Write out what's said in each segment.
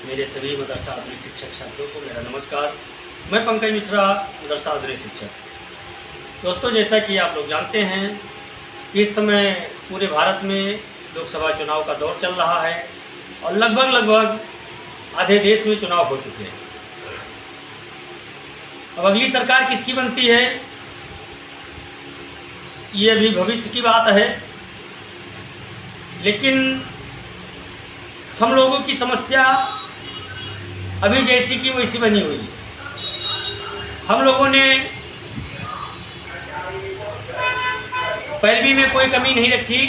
मेरे सभी मदरसा आधुनिक शिक्षक छात्रों को मेरा नमस्कार। मैं पंकज मिश्रा, मदरसा आधुनिक शिक्षक। दोस्तों, जैसा कि आप लोग जानते हैं कि इस समय पूरे भारत में लोकसभा चुनाव का दौर चल रहा है और लगभग आधे देश में चुनाव हो चुके हैं। अब अगली सरकार किसकी बनती है ये अभी भविष्य की बात है, लेकिन हम लोगों की समस्या अभी जैसी की वैसी बनी हुई है। हम लोगों ने पैरवी में कोई कमी नहीं रखी।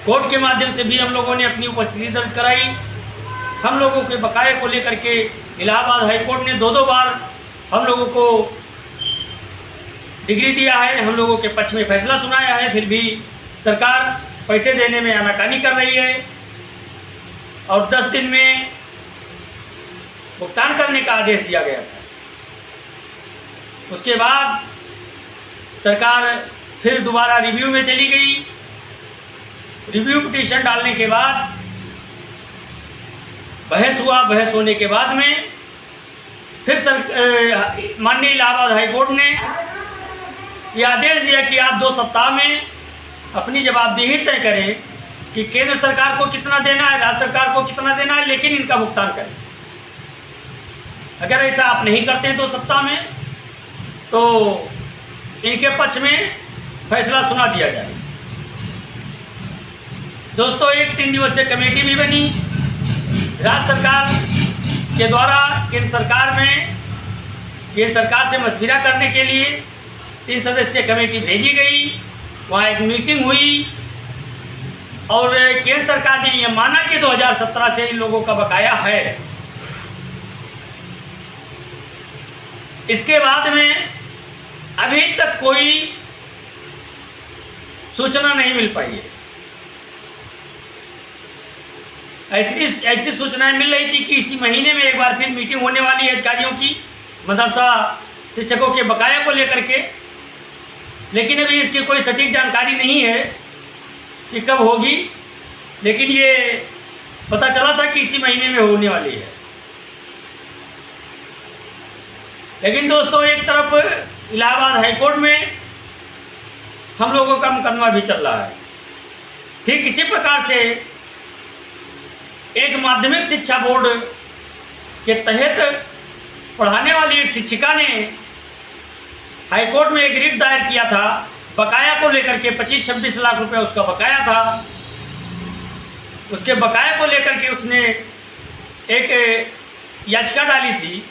कोर्ट के माध्यम से भी हम लोगों ने अपनी उपस्थिति दर्ज कराई। हम लोगों के बकाये को लेकर के इलाहाबाद हाई कोर्ट ने दो बार हम लोगों को डिग्री दिया है, हम लोगों के पक्ष में फैसला सुनाया है। फिर भी सरकार पैसे देने में आनाकानी कर रही है और 10 दिन में भुगतान करने का आदेश दिया गया था। उसके बाद सरकार फिर दोबारा रिव्यू में चली गई। रिव्यू पिटीशन डालने के बाद बहस हुआ। बहस होने के बाद में फिर माननीय इलाहाबाद हाई कोर्ट ने यह आदेश दिया कि आप 2 सप्ताह में अपनी जवाबदेही तय करें कि केंद्र सरकार को कितना देना है, राज्य सरकार को कितना देना है, लेकिन इनका भुगतान करें। अगर ऐसा आप नहीं करते हैं 2 सप्ताह में तो इनके पक्ष में फैसला सुना दिया जाए। दोस्तों, एक 3 दिवसीय कमेटी भी बनी राज्य सरकार के द्वारा। केंद्र सरकार से मशविरा करने के लिए 3 सदस्यीय कमेटी भेजी गई। वहाँ एक मीटिंग हुई और केंद्र सरकार ने यह माना कि 2017 से इन लोगों का बकाया है। इसके बाद में अभी तक कोई सूचना नहीं मिल पाई है। ऐसी सूचनाएं मिल रही थी कि इसी महीने में एक बार फिर मीटिंग होने वाली है अधिकारियों की मदरसा शिक्षकों के बकाया को लेकर के, लेकिन अभी इसकी कोई सटीक जानकारी नहीं है कि कब होगी। लेकिन ये पता चला था कि इसी महीने में होने वाली है। लेकिन दोस्तों, एक तरफ इलाहाबाद हाई कोर्ट में हम लोगों का मुकदमा भी चल रहा है। ठीक इसी प्रकार से एक माध्यमिक शिक्षा बोर्ड के तहत पढ़ाने वाली एक शिक्षिका ने हाई कोर्ट में एक रिट दायर किया था बकाया को लेकर के। 25-26 लाख रुपए उसका बकाया था। उसके बकाया को लेकर के उसने एक याचिका डाली थी,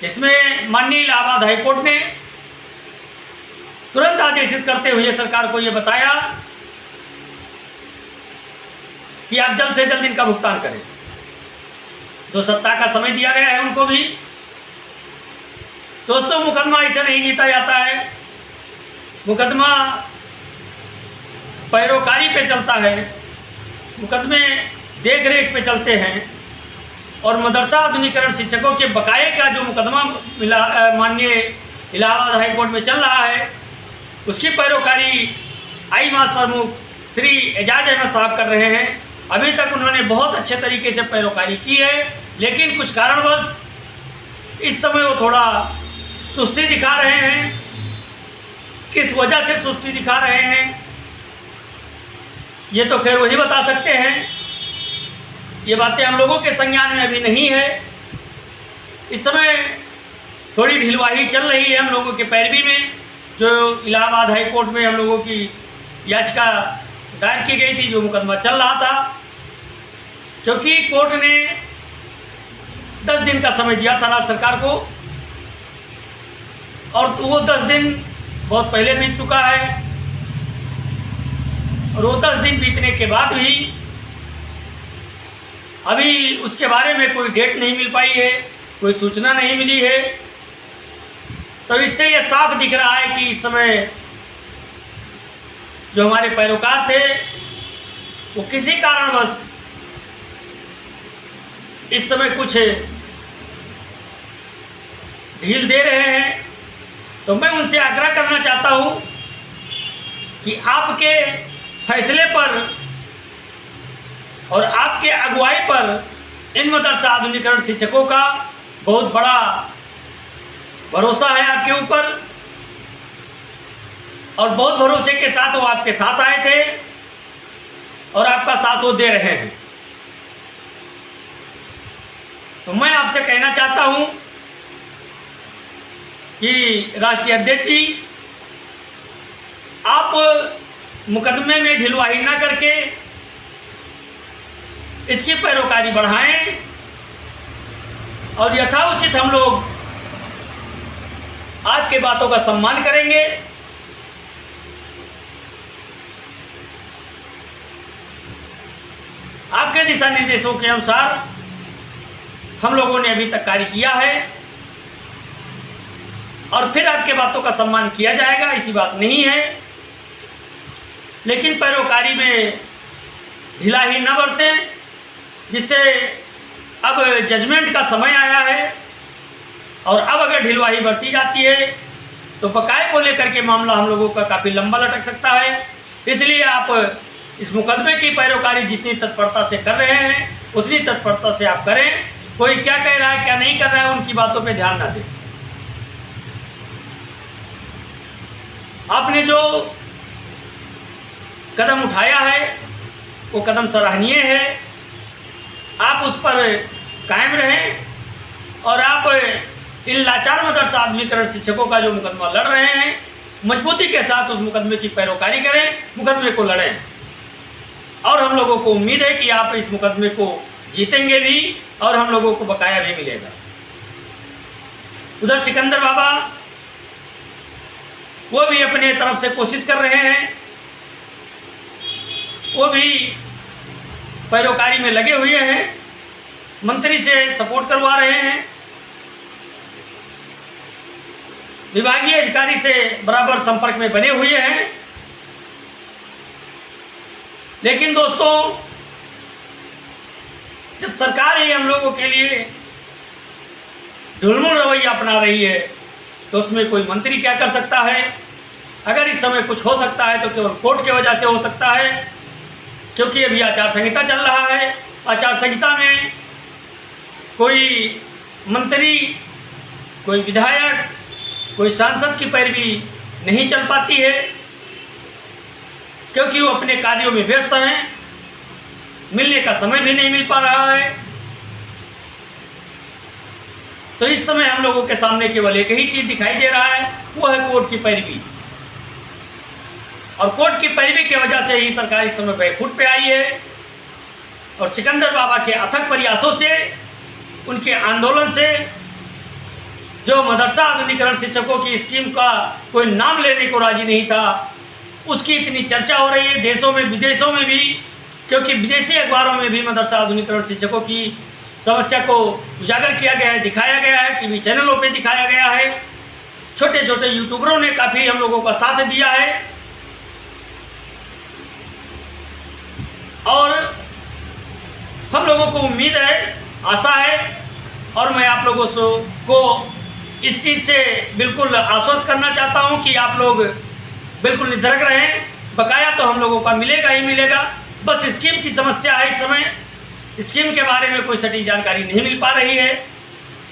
जिसमें माननीय इलाहाबाद हाई कोर्ट ने तुरंत आदेशित करते हुए सरकार को यह बताया कि आप जल्द से जल्द इनका भुगतान करें। 2 सप्ताह का समय दिया गया है उनको भी। दोस्तों, मुकदमा ऐसा नहीं जीता जाता है। मुकदमा पैरोकारी पे चलता है, मुकदमे देख रेख पे चलते हैं। और मदरसा आधुनिकीकरण शिक्षकों के बकाये का जो मुकदमा माननीय इलाहाबाद हाई कोर्ट में चल रहा है, उसकी पैरोकारी आई मास प्रमुख श्री एजाज अहमद साहब कर रहे हैं। अभी तक उन्होंने बहुत अच्छे तरीके से पैरोकारी की है, लेकिन कुछ कारणवश इस समय वो थोड़ा सुस्ती दिखा रहे हैं। किस वजह से सुस्ती दिखा रहे हैं ये तो खैर वही बता सकते हैं। ये बातें हम लोगों के संज्ञान में अभी नहीं है। इस समय थोड़ी ढिलवाही चल रही है हम लोगों के पैरवी में। जो इलाहाबाद हाई कोर्ट में हम लोगों की याचिका दायर की गई थी, जो मुकदमा चल रहा था, क्योंकि कोर्ट ने 10 दिन का समय दिया था राज्य सरकार को, और वो 10 दिन बहुत पहले बीत चुका है। और वो 10 दिन बीतने के बाद भी अभी उसके बारे में कोई डेट नहीं मिल पाई है, कोई सूचना नहीं मिली है। तो इससे ये साफ दिख रहा है कि इस समय जो हमारे पैरोकार थे वो किसी कारणवश इस समय कुछ ढील दे रहे हैं। तो मैं उनसे आग्रह करना चाहता हूं कि आपके फैसले पर और आपके अगुवाई पर इन मदरसा आधुनिकरण शिक्षकों का बहुत बड़ा भरोसा है आपके ऊपर, और बहुत भरोसे के साथ वो आपके साथ आए थे और आपका साथ वो दे रहे हैं। तो मैं आपसे कहना चाहता हूं कि राष्ट्रीय अध्यक्ष जी, आप मुकदमे में ढिलवाही ना करके इसकी पैरोकारी बढ़ाएं और यथाउचित हम लोग आपके बातों का सम्मान करेंगे। आपके दिशा निर्देशों के अनुसार हम लोगों ने अभी तक कार्य किया है और फिर आपके बातों का सम्मान किया जाएगा, ऐसी बात नहीं है। लेकिन पैरोकारी में ढिलाई न बरतें, जिससे अब जजमेंट का समय आया है और अब अगर ढिलवाही बरती जाती है तो बकाये को लेकर के मामला हम लोगों का काफ़ी लंबा लटक सकता है। इसलिए आप इस मुकदमे की पैरोकारी जितनी तत्परता से कर रहे हैं उतनी तत्परता से आप करें। कोई क्या कह रहा है क्या नहीं कर रहा है उनकी बातों पे ध्यान ना दें। आपने जो कदम उठाया है वो कदम सराहनीय है। आप उस पर कायम रहें और आप इन लाचार मदरसा आधुनिकरण शिक्षकों का जो मुकदमा लड़ रहे हैं मजबूती के साथ उस मुकदमे की पैरोकारी करें, मुकदमे को लड़ें। और हम लोगों को उम्मीद है कि आप इस मुकदमे को जीतेंगे भी और हम लोगों को बकाया भी मिलेगा। उधर सिकंदर बाबा वो भी अपने तरफ से कोशिश कर रहे हैं, वो भी पैरोकारी में लगे हुए हैं, मंत्री से सपोर्ट करवा रहे हैं, विभागीय अधिकारी से बराबर संपर्क में बने हुए हैं। लेकिन दोस्तों, जब सरकार ही हम लोगों के लिए ढुलमुल रवैया अपना रही है तो उसमें कोई मंत्री क्या कर सकता है। अगर इस समय कुछ हो सकता है तो केवल कोर्ट की वजह से हो सकता है, क्योंकि अभी आचार संहिता चल रहा है। आचार संहिता में कोई मंत्री, कोई विधायक, कोई सांसद की पैरवी नहीं चल पाती है, क्योंकि वो अपने कार्यों में व्यस्त हैं, मिलने का समय भी नहीं मिल पा रहा है। तो इस समय हम लोगों के सामने केवल एक ही चीज दिखाई दे रहा है, वो है कोर्ट की पैरवी। और कोर्ट की पैरवी की वजह से ही सरकार इस समय बैकफुट पे आई है। और सिकंदर बाबा के अथक प्रयासों से, उनके आंदोलन से, जो मदरसा आधुनिकरण शिक्षकों की स्कीम का कोई नाम लेने को राजी नहीं था, उसकी इतनी चर्चा हो रही है देशों में विदेशों में भी, क्योंकि विदेशी अखबारों में भी मदरसा आधुनिकरण शिक्षकों की समस्या को उजागर किया गया है, दिखाया गया है, टीवी चैनलों पे दिखाया गया है। छोटे छोटे यूट्यूबरों ने काफ़ी हम लोगों का साथ दिया है। और हम लोगों को उम्मीद है, आशा है, और मैं आप लोगों को इस चीज़ से बिल्कुल आश्वस्त करना चाहता हूं कि आप लोग बिल्कुल निधड़क रहें। बकाया तो हम लोगों का मिलेगा ही मिलेगा। बस स्कीम की समस्या है, इस समय स्कीम के बारे में कोई सटीक जानकारी नहीं मिल पा रही है।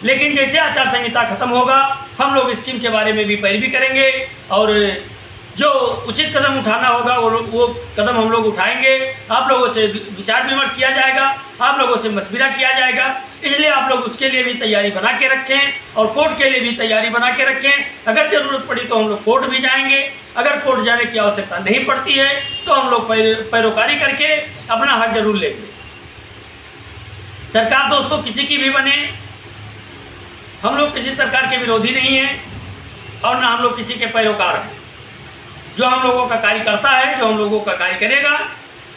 लेकिन जैसे आचार संहिता खत्म होगा हम लोग स्कीम के बारे में भी पैरवी करेंगे और जो उचित कदम उठाना होगा वो कदम हम लोग उठाएंगे। आप लोगों से विचार विमर्श किया जाएगा, आप लोगों से मशविरा किया जाएगा। इसलिए आप लोग उसके लिए भी तैयारी बना के रखें और कोर्ट के लिए भी तैयारी बना के रखें। अगर ज़रूरत पड़ी तो हम लोग कोर्ट भी जाएंगे। अगर कोर्ट जाने की आवश्यकता नहीं पड़ती है तो हम लोग पैरोकारी करके अपना हक जरूर लेंगे। सरकार दोस्तों किसी की भी बने, हम लोग किसी सरकार के विरोधी नहीं हैं और ना हम लोग किसी के पैरोकार हैं। जो हम लोगों का कार्य करता है, जो हम लोगों का कार्य करेगा,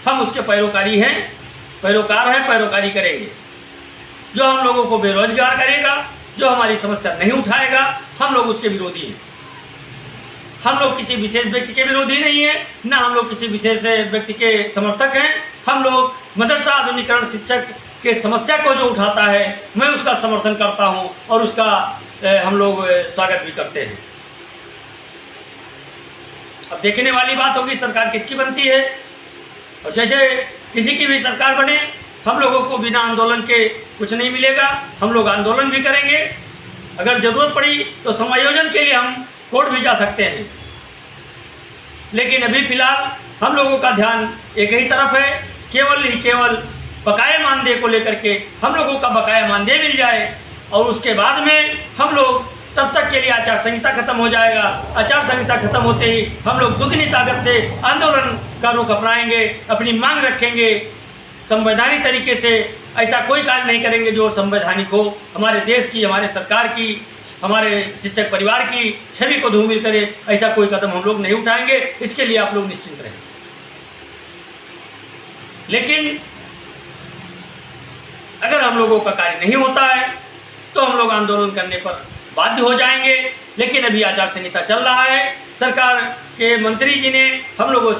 हम उसके पैरोकारी हैं, पैरोकार हैं, पैरोकारी करेंगे। जो हम लोगों को बेरोजगार करेगा, जो हमारी समस्या नहीं उठाएगा, हम लोग उसके विरोधी हैं। हम लोग किसी विशेष व्यक्ति के विरोधी नहीं है, ना हम लोग किसी विशेष व्यक्ति के समर्थक हैं। हम लोग मदरसा आधुनिकरण शिक्षक के समस्या को जो उठाता है मैं उसका समर्थन करता हूं और उसका हम लोग स्वागत भी करते हैं। अब देखने वाली बात होगी सरकार किसकी बनती है। और जैसे किसी की भी सरकार बने, हम लोगों को बिना आंदोलन के कुछ नहीं मिलेगा। हम लोग आंदोलन भी करेंगे, अगर ज़रूरत पड़ी तो समायोजन के लिए हम कोर्ट भी जा सकते हैं। लेकिन अभी फिलहाल हम लोगों का ध्यान एक ही तरफ है, केवल बकाया मानदेय को लेकर के हम लोगों का बकाया मानदेय मिल जाए, और उसके बाद में हम लोग तब तक के लिए आचार संहिता खत्म हो जाएगा। आचार संहिता खत्म होते ही हम लोग दुगनी ताकत से आंदोलन का रुख अपनाएंगे, अपनी मांग रखेंगे, संवैधानिक तरीके से ऐसा कोई कार्य नहीं करेंगे जो संवैधानिक हो, हमारे देश की, हमारे सरकार की, हमारे शिक्षक परिवार की छवि को धूमिल करे, ऐसा कोई कदम हम लोग नहीं उठाएंगे। इसके लिए आप लोग निश्चिंत रहें। लेकिन अगर हम लोगों का कार्य नहीं होता है तो हम लोग आंदोलन करने पर बाध्य हो जाएंगे। लेकिन अभी आचार संहिता चल रहा है, सरकार के मंत्री जी ने हम लोगों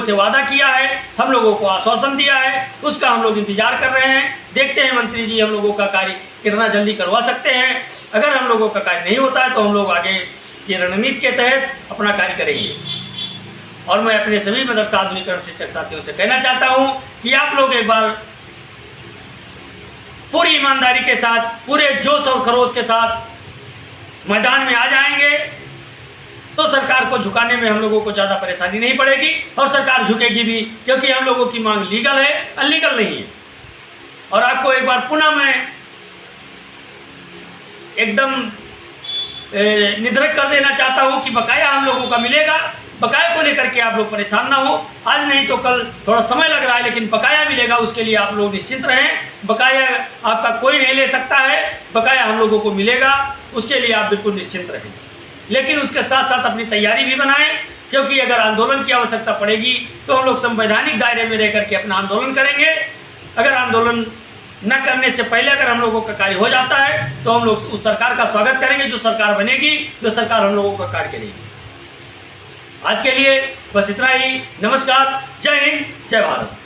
से वादा किया है, हम लोगों को आश्वासन दिया है, उसका हम लोग इंतजार कर रहे हैं। देखते हैं मंत्री जी हम लोगों का कार्य कितना जल्दी करवा सकते हैं। अगर हम लोगों का कार्य नहीं होता है तो हम लोग आगे की रणनीति के तहत अपना कार्य करेंगे। और मैं अपने सभी मदरसा आधुनिकरण शिक्षक साथियों से कहना चाहता हूँ कि आप लोग एक बार पूरी ईमानदारी के साथ, पूरे जोश और खरोश के साथ मैदान में आ जाएंगे तो सरकार को झुकाने में हम लोगों को ज़्यादा परेशानी नहीं पड़ेगी, और सरकार झुकेगी भी, क्योंकि हम लोगों की मांग लीगल है, अनलीगल नहीं है। और आपको एक बार पुनः मैं एकदम निर्धारित कर देना चाहता हूं कि बकाया हम लोगों का मिलेगा। बकाया को लेकर के आप लोग परेशान ना हो, आज नहीं तो कल, थोड़ा समय लग रहा है लेकिन बकाया मिलेगा, उसके लिए आप लोग निश्चिंत रहें। बकाया आपका कोई नहीं ले सकता है, बकाया हम लोगों को मिलेगा, उसके लिए आप बिल्कुल निश्चिंत रहें। लेकिन उसके साथ साथ अपनी तैयारी भी बनाएं, क्योंकि अगर आंदोलन की आवश्यकता पड़ेगी तो हम लोग संवैधानिक दायरे में रह करके अपना आंदोलन करेंगे। अगर आंदोलन न करने से पहले अगर हम लोगों का कार्य हो जाता है तो हम लोग उस सरकार का स्वागत करेंगे जो सरकार बनेगी, जो सरकार हम लोगों का कार्य करेगी। आज के लिए बस इतना ही। नमस्कार, जय हिंद, जय भारत।